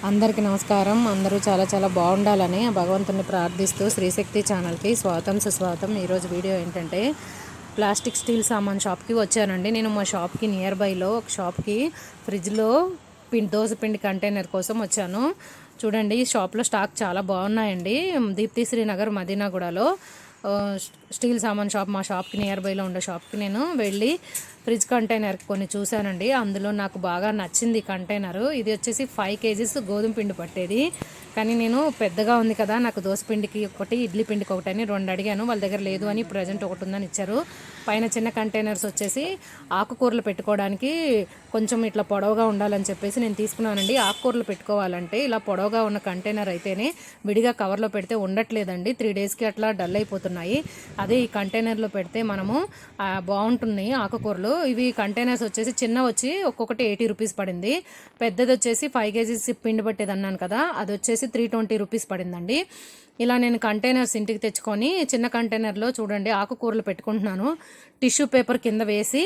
అందరికీ నమస్కారం. అందరూ చాలా చాలా బాగుండాలని భగవంతుని ప్రార్థిస్తూ శ్రీశక్తి ఛానల్కి స్వాగతం సుస్వాగతం. ఈరోజు వీడియో ఏంటంటే ప్లాస్టిక్ స్టీల్ సామాన్ షాప్కి వచ్చానండి. నేను మా షాప్కి నియర్ బైలో ఒక షాప్కి ఫ్రిడ్జ్లో దోసపిండి కంటైనర్ కోసం వచ్చాను. చూడండి, ఈ షాప్లో స్టాక్ చాలా బాగున్నాయండి. దీప్తి శ్రీనగర్ మదీనాగూడలో స్టీల్ సామాన్ షాప్, మా షాప్కి నియర్ బైలో ఉండే షాప్కి నేను వెళ్ళి ఫ్రిడ్జ్ కంటైనర్ కొన్ని చూశానండి. అందులో నాకు బాగా నచ్చింది కంటైనరు. ఇది వచ్చేసి 5 kgs గోధుమ పిండి పట్టేది. కానీ నేను పెద్దగా ఉంది కదా, నాకు దోశ పిండికి ఒకటి, ఇడ్లీ పిండికి ఒకటి అని 2 అడిగాను. వాళ్ళ దగ్గర లేదు అని ప్రజెంట్ ఒకటి ఉందని ఇచ్చారు. పైన చిన్న కంటైనర్స్ వచ్చేసి ఆకుకూరలు పెట్టుకోవడానికి కొంచెం ఇట్లా పొడవుగా ఉండాలని చెప్పేసి నేను తీసుకున్నానండి. ఆకుకూరలు పెట్టుకోవాలంటే ఇలా పొడవుగా ఉన్న కంటైనర్ అయితేనే, విడిగా కవర్లో పెడితే ఉండట్లేదండి. 3 daysకి అట్లా డల్ అయిపోతున్నాయి. అదే ఈ కంటైనర్లో పెడితే మనము బాగుంటున్నాయి ఆకుకూరలు. ఇవి కంటైనర్స్ వచ్చేసి చిన్న వచ్చి ఒక్కొక్కటి 80 రూపీస్ పడింది. పెద్దది వచ్చేసి 5 kgs పిండి పట్టేది అన్నాను కదా, అది వచ్చేసి 320 రూపీస్ పడిందండి. ఇలా నేను కంటైనర్స్ ఇంటికి తెచ్చుకొని చిన్న కంటైనర్లో చూడండి ఆకుకూరలు పెట్టుకుంటున్నాను. టిష్యూ పేపర్ కింద వేసి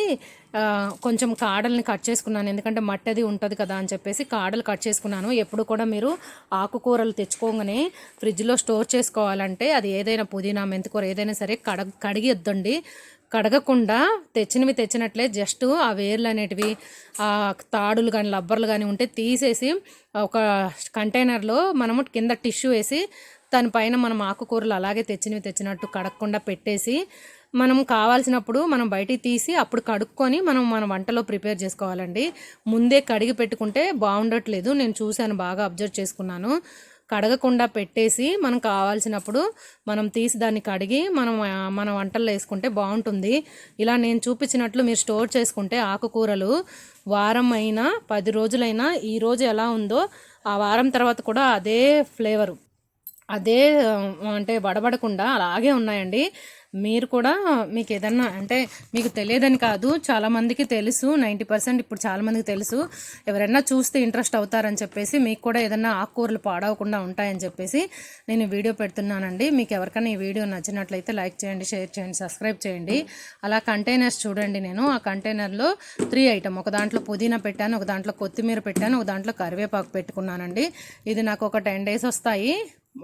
కొంచెం కాడల్ని కట్ చేసుకున్నాను, ఎందుకంటే మట్టి అది ఉంటుంది కదా అని చెప్పేసి కాడలు కట్ చేసుకున్నాను. ఎప్పుడు కూడా మీరు ఆకుకూరలు తెచ్చుకోగానే ఫ్రిడ్జ్లో స్టోర్ చేసుకోవాలంటే అది ఏదైనా పుదీనా, మెంతికూర ఏదైనా సరే కడిగిద్దండి. కడగకుండా తెచ్చినవి తెచ్చినట్లే జస్ట్ ఆ వేర్లు అనేటివి, ఆ తాడులు కానీ లబ్బర్లు కానీ ఉంటే తీసేసి ఒక కంటైనర్లో మనము కింద టిష్యూ వేసి దానిపైన మనం ఆకుకూరలు అలాగే తెచ్చినట్టు కడగకుండా పెట్టేసి, మనం కావాల్సినప్పుడు మనం బయటికి తీసి అప్పుడు కడుక్కొని మనం మన వంటలో ప్రిపేర్ చేసుకోవాలండి. ముందే కడిగి పెట్టుకుంటే బాగుండట్లేదు. నేను చూశాను, బాగా అబ్జర్వ్ చేసుకున్నాను. కడగకుండా పెట్టేసి మనం కావాల్సినప్పుడు మనం తీసి దాన్ని కడిగి మన వంటల్లో వేసుకుంటే బాగుంటుంది. ఇలా నేను చూపించినట్లు మీరు స్టోర్ చేసుకుంటే ఆకుకూరలు వారం అయినా 10 రోజులైనా ఈ రోజు ఎలా ఉందో ఆ వారం తర్వాత కూడా అదే ఫ్లేవరు, అదే అంటే వడబడకుండా అలాగే ఉన్నాయండి. మీరు కూడా మీకు ఏదన్నా అంటే మీకు తెలియదని కాదు, చాలామందికి తెలుసు, 90% ఇప్పుడు చాలామందికి తెలుసు. ఎవరైనా చూస్తే ఇంట్రెస్ట్ అవుతారని చెప్పేసి మీకు కూడా ఏదన్నా ఆకుకూరలు పాడవకుండా ఉంటాయని చెప్పేసి నేను వీడియో పెడుతున్నానండి. మీకు ఎవరికైనా ఈ వీడియో నచ్చినట్లయితే లైక్ చేయండి, షేర్ చేయండి, సబ్స్క్రైబ్ చేయండి. అలా కంటైనర్స్ చూడండి, నేను ఆ కంటైనర్లో 3 ఐటమ్, ఒక దాంట్లో పుదీనా పెట్టాను, ఒక దాంట్లో కొత్తిమీర పెట్టాను, ఒక దాంట్లో కరివేపాకు పెట్టుకున్నానండి. ఇది నాకు ఒక 10 days వస్తాయి.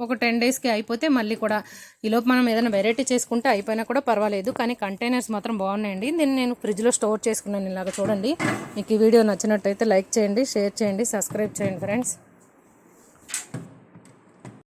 ఒక 10 daysకి అయిపోతే మళ్ళీ కూడా ఈలోపు మనం ఏదైనా వెరైటీ చేసుకుంటే అయిపోయినా కూడా పర్వాలేదు. కానీ కంటైనర్స్ మాత్రం బాగున్నాయండి. దీన్ని నేను ఫ్రిడ్జ్లో స్టోర్ చేసుకున్నాను. ఇలాగ చూడండి. మీకు ఈ వీడియో నచ్చినట్టయితే లైక్ చేయండి, షేర్ చేయండి, సబ్స్క్రైబ్ చేయండి ఫ్రెండ్స్.